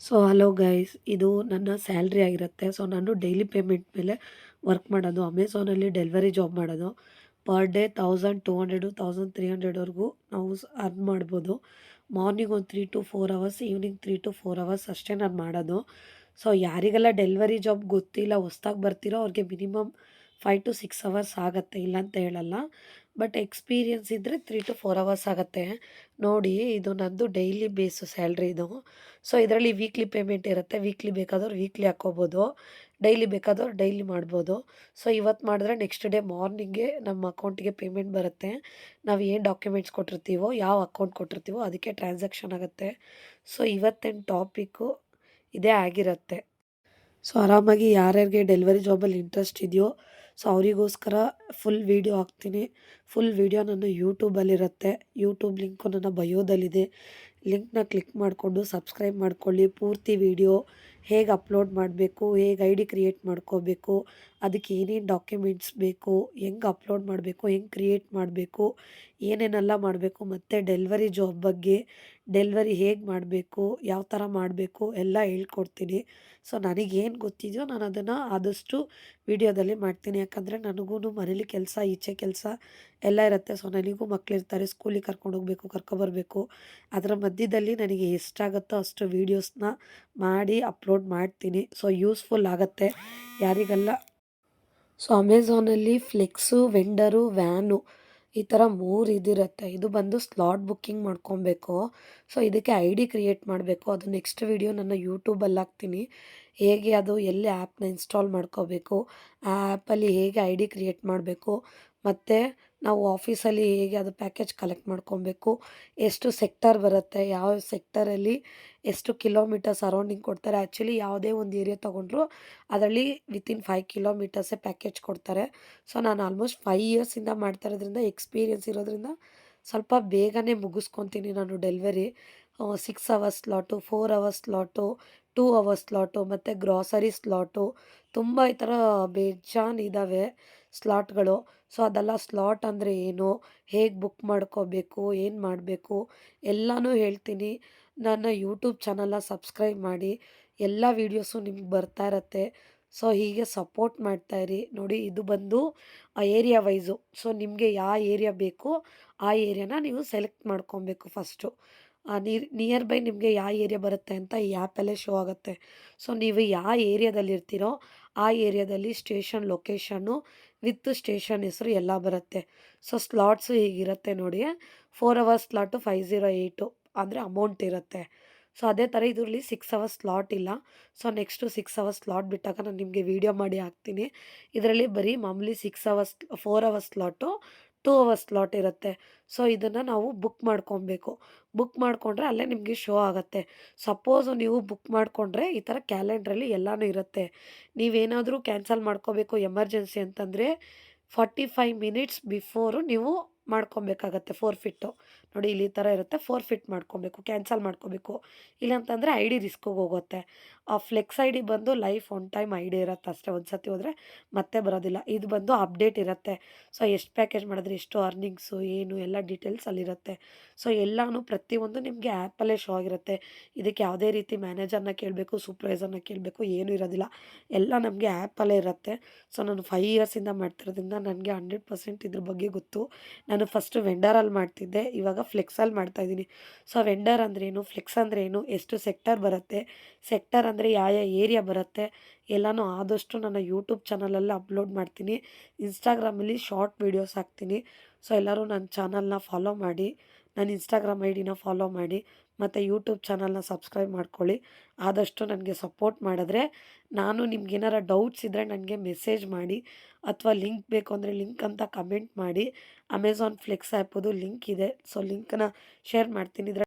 So hello guys, ಇದು ನನ್ನ salary ಆಗಿರುತ್ತೆ. ಸೊ ನಾನು ಡೈಲಿ ಪೇಮೆಂಟ್ ಮೇಲೆ ವರ್ಕ್ ಮಾಡೋದು. ಅಮೆಝಾನಲ್ಲಿ ಡೆಲಿವರಿ ಜಾಬ್ ಮಾಡೋದು. ಪರ್ ಡೇ 1200 1300ವರೆಗೂ ನಾವು ಅರ್ನ್ ಮಾಡ್ಬೋದು. ಮಾರ್ನಿಂಗ್ ಒಂದು 3 to 4 hours, evening 3 to 4 hours ಅಷ್ಟೇ ನಾನು ಮಾಡೋದು. ಸೊ ಯಾರಿಗೆಲ್ಲ ಡೆಲಿವರಿ ಜಾಬ್ ಗೊತ್ತಿಲ್ಲ, ಹೊಸ್ದಾಗಿ ಬರ್ತಿರೋ ಅವ್ರಿಗೆ ಮಿನಿಮಮ್ 5 to 6 ಅವರ್ಸ್ ಆಗುತ್ತೆ, ಇಲ್ಲ ಅಂತ ಹೇಳಲ್ಲ. ಬಟ್ ಎಕ್ಸ್ಪೀರಿಯನ್ಸ್ ಇದ್ದರೆ 3 to 4 ಅವರ್ಸ್ ಆಗುತ್ತೆ. ನೋಡಿ, ಇದು ನಂದು ಡೈಲಿ ಬೇಸು ಸ್ಯಾಲ್ರಿ ಇದು. ಸೊ ಇದರಲ್ಲಿ ವೀಕ್ಲಿ ಪೇಮೆಂಟ್ ಇರುತ್ತೆ. ವೀಕ್ಲಿ ಬೇಕಾದವ್ರು ವೀಕ್ಲಿ ಹಾಕ್ಕೋಬೋದು, ಡೈಲಿ ಬೇಕಾದವ್ರು ಡೈಲಿ ಮಾಡ್ಬೋದು. ಸೊ ಇವತ್ತು ಮಾಡಿದ್ರೆ ನೆಕ್ಸ್ಟ್ ಡೇ ಮಾರ್ನಿಂಗ್ಗೆ ನಮ್ಮ ಅಕೌಂಟಿಗೆ ಪೇಮೆಂಟ್ ಬರುತ್ತೆ. ನಾವು ಏನು ಡಾಕ್ಯುಮೆಂಟ್ಸ್ ಕೊಟ್ಟಿರ್ತೀವೋ, ಯಾವ ಅಕೌಂಟ್ ಕೊಟ್ಟಿರ್ತೀವೋ ಅದಕ್ಕೆ ಟ್ರಾನ್ಸಾಕ್ಷನ್ ಆಗುತ್ತೆ. ಸೊ ಇವತ್ತಿನ ಟಾಪಿಕ್ಕು ಇದೇ ಆಗಿರುತ್ತೆ. ಸೊ ಆರಾಮಾಗಿ ಯಾರ್ಯಾರಿಗೆ ಡೆಲಿವರಿ ಜಾಬಲ್ಲಿ ಇಂಟ್ರೆಸ್ಟ್ ಇದೆಯೋ, ಸೊ ಅವರಿಗೋಸ್ಕರ ಫುಲ್ ವೀಡಿಯೋ ಹಾಕ್ತೀನಿ. ಫುಲ್ ವೀಡಿಯೋ ನನ್ನ ಯೂಟ್ಯೂಬಲ್ಲಿರುತ್ತೆ. ಯೂಟ್ಯೂಬ್ ಲಿಂಕು ನನ್ನ ಬಯೋದಲ್ಲಿದೆ. ಲಿಂಕ್ನ ಕ್ಲಿಕ್ ಮಾಡಿಕೊಂಡು ಸಬ್ಸ್ಕ್ರೈಬ್ ಮಾಡ್ಕೊಳ್ಳಿ. ಪೂರ್ತಿ ವೀಡಿಯೋ ಹೇಗೆ ಅಪ್ಲೋಡ್ ಮಾಡಬೇಕು, ಹೇಗೆ ಐ ಡಿ ಕ್ರಿಯೇಟ್ ಮಾಡ್ಕೋಬೇಕು, ಅದಕ್ಕೆ ಏನೇನು ಡಾಕ್ಯುಮೆಂಟ್ಸ್ ಬೇಕು, ಹೆಂಗೆ ಅಪ್ಲೋಡ್ ಮಾಡಬೇಕು, ಹೆಂಗೆ ಕ್ರಿಯೇಟ್ ಮಾಡಬೇಕು, ಏನೇನೆಲ್ಲ ಮಾಡಬೇಕು, ಮತ್ತು ಡೆಲಿವರಿ ಜಾಬ್ ಬಗ್ಗೆ, ಡೆಲಿವರಿ ಹೇಗೆ ಮಾಡಬೇಕು, ಯಾವ ಥರ ಮಾಡಬೇಕು ಎಲ್ಲ ಹೇಳ್ಕೊಡ್ತೀನಿ. ಸೊ ನನಗೇನು ಗೊತ್ತಿದೆಯೋ ನಾನು ಅದನ್ನು ಆದಷ್ಟು ವೀಡಿಯೋದಲ್ಲಿ ಮಾಡ್ತೀನಿ. ಯಾಕಂದರೆ ನನಗೂ ಮನೇಲಿ ಕೆಲಸ, ಈಚೆ ಕೆಲಸ ಎಲ್ಲ ಇರುತ್ತೆ. ಸೊ ನನಗೂ ಮಕ್ಕಳಿರ್ತಾರೆ, ಸ್ಕೂಲಿಗೆ ಕರ್ಕೊಂಡು ಹೋಗಬೇಕು, ಕರ್ಕೊಬರ್ಬೇಕು. ಅದರ ಮಧ್ಯದಲ್ಲಿ ನನಗೆ ಎಷ್ಟಾಗುತ್ತೋ ಅಷ್ಟು ವೀಡಿಯೋಸ್ನ ಮಾಡಿ ಅಪ್ಲೋಡ್ ಮಾಡ್ತೀನಿ. ಸೊ ಯೂಸ್ಫುಲ್ ಆಗುತ್ತೆ ಯಾರಿಗೆಲ್ಲ. ಸೊ ಅಮೆಝಾನಲ್ಲಿ ಫ್ಲೆಕ್ಸು, ವೆಂಡರು, ವ್ಯಾನು ಈ ಥರ 3 ಇದಿರುತ್ತೆ. ಇದು ಬಂದು ಸ್ಲಾಟ್ ಬುಕ್ಕಿಂಗ್ ಮಾಡ್ಕೊಬೇಕು. ಸೊ ಇದಕ್ಕೆ ಐ ಡಿ ಕ್ರಿಯೇಟ್ ಮಾಡಬೇಕು. ಅದು ನೆಕ್ಸ್ಟ್ ವೀಡಿಯೋ ನನ್ನ ಯೂಟ್ಯೂಬಲ್ಲಿ ಹಾಕ್ತೀನಿ. ಹೇಗೆ ಅದು ಎಲ್ಲಿ ಆ್ಯಪ್ನ ಇನ್ಸ್ಟಾಲ್ ಮಾಡ್ಕೋಬೇಕು, ಆ ಆ್ಯಪಲ್ಲಿ ಹೇಗೆ ಐ ಡಿ ಕ್ರಿಯೇಟ್ ಮಾಡಬೇಕು, ಮತ್ತು ನಾವು ಆಫೀಸಲ್ಲಿ ಹೇಗೆ ಅದು ಪ್ಯಾಕೇಜ್ ಕಲೆಕ್ಟ್ ಮಾಡ್ಕೊಬೇಕು, ಎಷ್ಟು ಸೆಕ್ಟರ್ ಬರುತ್ತೆ, ಯಾವ ಸೆಕ್ಟರಲ್ಲಿ ಎಷ್ಟು ಕಿಲೋಮೀಟರ್ ಸರೌಂಡಿಂಗ್ ಕೊಡ್ತಾರೆ. ಆ್ಯಕ್ಚುಲಿ ಯಾವುದೇ ಒಂದು ಏರಿಯಾ ತೊಗೊಂಡ್ರು ಅದರಲ್ಲಿ ವಿತಿನ್ 5 ಕಿಲೋಮೀಟರ್ಸೇ ಪ್ಯಾಕೇಜ್ ಕೊಡ್ತಾರೆ. ಸೊ ನಾನು ಆಲ್ಮೋಸ್ಟ್ 5 ಇಯರ್ಸಿಂದ ಮಾಡ್ತಾ ಇರೋದ್ರಿಂದ, ಎಕ್ಸ್ಪೀರಿಯನ್ಸ್ ಇರೋದ್ರಿಂದ ಸ್ವಲ್ಪ ಬೇಗನೆ ಮುಗಿಸ್ಕೊತೀನಿ ನಾನು delivery. 6 hours slot, 4 hours slot, 2 hours slot, ಮತ್ತು ಗ್ರಾಸರಿ ಸ್ಲಾಟು, ತುಂಬ ಈ ಥರ ಬೇಜಾನ್ ಇದ್ದಾವೆ ಸ್ಲಾಟ್ಗಳು. ಸೊ ಅದೆಲ್ಲ ಸ್ಲಾಟ್ ಅಂದರೆ ಏನು, ಹೇಗೆ ಬುಕ್ ಮಾಡ್ಕೋಬೇಕು, ಏನು ಮಾಡಬೇಕು ಎಲ್ಲನೂ ಹೇಳ್ತೀನಿ. ನನ್ನ ಯೂಟ್ಯೂಬ್ ಚಾನಲ್ನ ಸಬ್ಸ್ಕ್ರೈಬ್ ಮಾಡಿ. ಎಲ್ಲ ವೀಡಿಯೋಸು ನಿಮ್ಗೆ ಬರ್ತಾ ಇರತ್ತೆ. ಸೊ ಹೀಗೆ ಸಪೋರ್ಟ್ ಮಾಡ್ತಾಯಿರಿ. ನೋಡಿ, ಇದು ಬಂದು ಏರಿಯಾ ವೈಸು. ಸೊ ನಿಮಗೆ ಯಾವ ಏರಿಯಾ ಬೇಕು ಆ ಏರಿಯಾನ ನೀವು ಸೆಲೆಕ್ಟ್ ಮಾಡ್ಕೊಬೇಕು ಫಸ್ಟು. ನಿಯರ್ ಬೈ ನಿಮಗೆ ಯಾವ ಏರಿಯಾ ಬರುತ್ತೆ ಅಂತ ಈ ಆ್ಯಪಲ್ಲೇ ಶೋ ಆಗುತ್ತೆ. ಸೊ ನೀವು ಯಾವ ಏರಿಯಾದಲ್ಲಿ ಇರ್ತೀರೋ ಆ ಏರಿಯಾದಲ್ಲಿ ಸ್ಟೇಷನ್ ಲೊಕೇಶನ್ನು ವಿತ್ ಸ್ಟೇಷನ್ ಹೆಸರು ಎಲ್ಲ ಬರುತ್ತೆ. ಸೊ ಸ್ಲಾಟ್ಸು ಹೀಗಿರುತ್ತೆ ನೋಡಿ. 4 ಅವರ್ಸ್ ಸ್ಲಾಟು 508 ಅಂದರೆ ಅಮೌಂಟ್ ಇರುತ್ತೆ. ಸೊ ಅದೇ ಥರ ಇದರಲ್ಲಿ 6 ಅವರ್ಸ್ ಸ್ಲಾಟ್ ಇಲ್ಲ. ಸೊ ನೆಕ್ಸ್ಟು 6 ಅವರ್ಸ್ ಸ್ಲಾಟ್ ಬಿಟ್ಟಾಗ ನಾನು ನಿಮಗೆ ವೀಡಿಯೋ ಮಾಡಿ ಹಾಕ್ತೀನಿ. ಇದರಲ್ಲಿ ಬರೀ ಮಾಮೂಲಿ 4 ಅವರ್ಸ್ ಸ್ಲಾಟು, 2 ಅವರ್ಸ್ ಸ್ಲಾಟ್ ಇರುತ್ತೆ. ಸೊ ಇದನ್ನು ನಾವು ಬುಕ್ ಮಾಡ್ಕೊಬೇಕು. ಬುಕ್ ಮಾಡಿಕೊಂಡ್ರೆ ಅಲ್ಲೇ ನಿಮಗೆ ಶೋ ಆಗುತ್ತೆ. ಸಪೋಸು ನೀವು ಬುಕ್ ಮಾಡಿಕೊಂಡ್ರೆ ಈ ಥರ ಕ್ಯಾಲೆಂಡ್ರಲ್ಲಿ ಎಲ್ಲನೂ ಇರುತ್ತೆ. ನೀವೇನಾದರೂ ಕ್ಯಾನ್ಸಲ್ ಮಾಡ್ಕೋಬೇಕು ಎಮರ್ಜೆನ್ಸಿ ಅಂತಂದರೆ 45 ಮಿನಿಟ್ಸ್ ಬಿಫೋರು ನೀವು ಮಾಡ್ಕೊಬೇಕಾಗತ್ತೆ ಫೋರ್ಫಿಟ್ಟು. ನೋಡಿ, ಇಲ್ಲಿ ಈ ಥರ ಇರುತ್ತೆ. ಫೋರ್ಫಿಟ್ ಮಾಡ್ಕೊಬೇಕು, ಕ್ಯಾನ್ಸಲ್ ಮಾಡ್ಕೋಬೇಕು. ಇಲ್ಲಾಂತಂದರೆ ಐ ಡಿ ರಿಸ್ಕಿಗೆ ಹೋಗುತ್ತೆ. ಆ ಫ್ಲೆಕ್ಸ್ ಐ ಡಿ ಬಂದು life one time I D ಇರುತ್ತೆ ಅಷ್ಟೇ. ಒಂದು ಸತಿ ಹೋದರೆ ಮತ್ತೆ ಬರೋದಿಲ್ಲ. ಇದು ಬಂದು ಅಪ್ಡೇಟ್ ಇರುತ್ತೆ. ಸೊ ಎಷ್ಟು ಪ್ಯಾಕೇಜ್ ಮಾಡಿದ್ರೆ ಎಷ್ಟು ಅರ್ನಿಂಗ್ಸು ಏನು ಎಲ್ಲ ಡೀಟೇಲ್ಸ್ ಅಲ್ಲಿರುತ್ತೆ. ಸೊ ಎಲ್ಲನೂ ಪ್ರತಿಯೊಂದು ನಿಮಗೆ ಆ್ಯಪಲ್ಲೇ ಶೋ ಆಗಿರುತ್ತೆ. ಇದಕ್ಕೆ ಯಾವುದೇ ರೀತಿ ಮ್ಯಾನೇಜರ್ನ ಕೇಳಬೇಕು, ಸೂಪರ್ವೈಸರ್ನ ಕೇಳಬೇಕು ಏನೂ ಇರೋದಿಲ್ಲ. ಎಲ್ಲ ನಮಗೆ ಆ್ಯಪಲ್ಲೇ ಇರುತ್ತೆ. ಸೊ ನಾನು 5 ಇಯರ್ಸಿಂದ ಮಾಡ್ತಿರೋದ್ರಿಂದ ನನಗೆ 100% ಇದ್ರ ಬಗ್ಗೆ ಗೊತ್ತು. ನಾನು ಫಸ್ಟು ವೆಂಡರಲ್ಲಿ ಮಾಡ್ತಿದ್ದೆ, ಇವಾಗ ಫ್ಲೆಕ್ಸಲ್ಲಿ ಮಾಡ್ತಾಯಿದ್ದೀನಿ. ಸೊ ವೆಂಡರ್ ಅಂದ್ರೇನು, ಫ್ಲೆಕ್ಸ್ ಅಂದ್ರೇನು, ಎಷ್ಟು ಸೆಕ್ಟರ್ ಬರುತ್ತೆ, ಸೆಕ್ಟರ್ ಅಂದರೆ ಯಾವ ಏರಿಯಾ ಬರುತ್ತೆ ಎಲ್ಲನೂ ಆದಷ್ಟು ನನ್ನ ಯೂಟ್ಯೂಬ್ ಚಾನಲಲ್ಲಿ ಅಪ್ಲೋಡ್ ಮಾಡ್ತೀನಿ. ಇನ್ಸ್ಟಾಗ್ರಾಮಲ್ಲಿ ಶಾರ್ಟ್ ವೀಡಿಯೋಸ್ ಹಾಕ್ತೀನಿ. ಸೊ ಎಲ್ಲರೂ ನನ್ನ ಚಾನಲ್ನ ಫಾಲೋ ಮಾಡಿ, ನನ್ನ ಇನ್ಸ್ಟಾಗ್ರಾಮ್ ಐ ಡಿನ ಫಾಲೋ ಮಾಡಿ, ಮತ್ತು ಯೂಟ್ಯೂಬ್ ಚಾನಲ್ನ ಸಬ್ಸ್ಕ್ರೈಬ್ ಮಾಡ್ಕೊಳ್ಳಿ. ಆದಷ್ಟು ನನಗೆ ಸಪೋರ್ಟ್ ಮಾಡಿದ್ರೆ, ನಾನು ನಿಮ್ಗೇನಾರ ಡೌಟ್ಸ್ ಇದ್ದರೆ ನನಗೆ ಮೆಸೇಜ್ ಮಾಡಿ, ಅಥವಾ ಲಿಂಕ್ ಬೇಕು ಅಂದರೆ ಲಿಂಕ್ ಅಂತ ಕಮೆಂಟ್ ಮಾಡಿ. ಅಮೆಝಾನ್ ಫ್ಲೆಕ್ಸ್ ಆ್ಯಪದು ಲಿಂಕ್ ಇದೆ. ಸೊ ಲಿಂಕನ್ನ ಶೇರ್ ಮಾಡ್ತೀನಿ.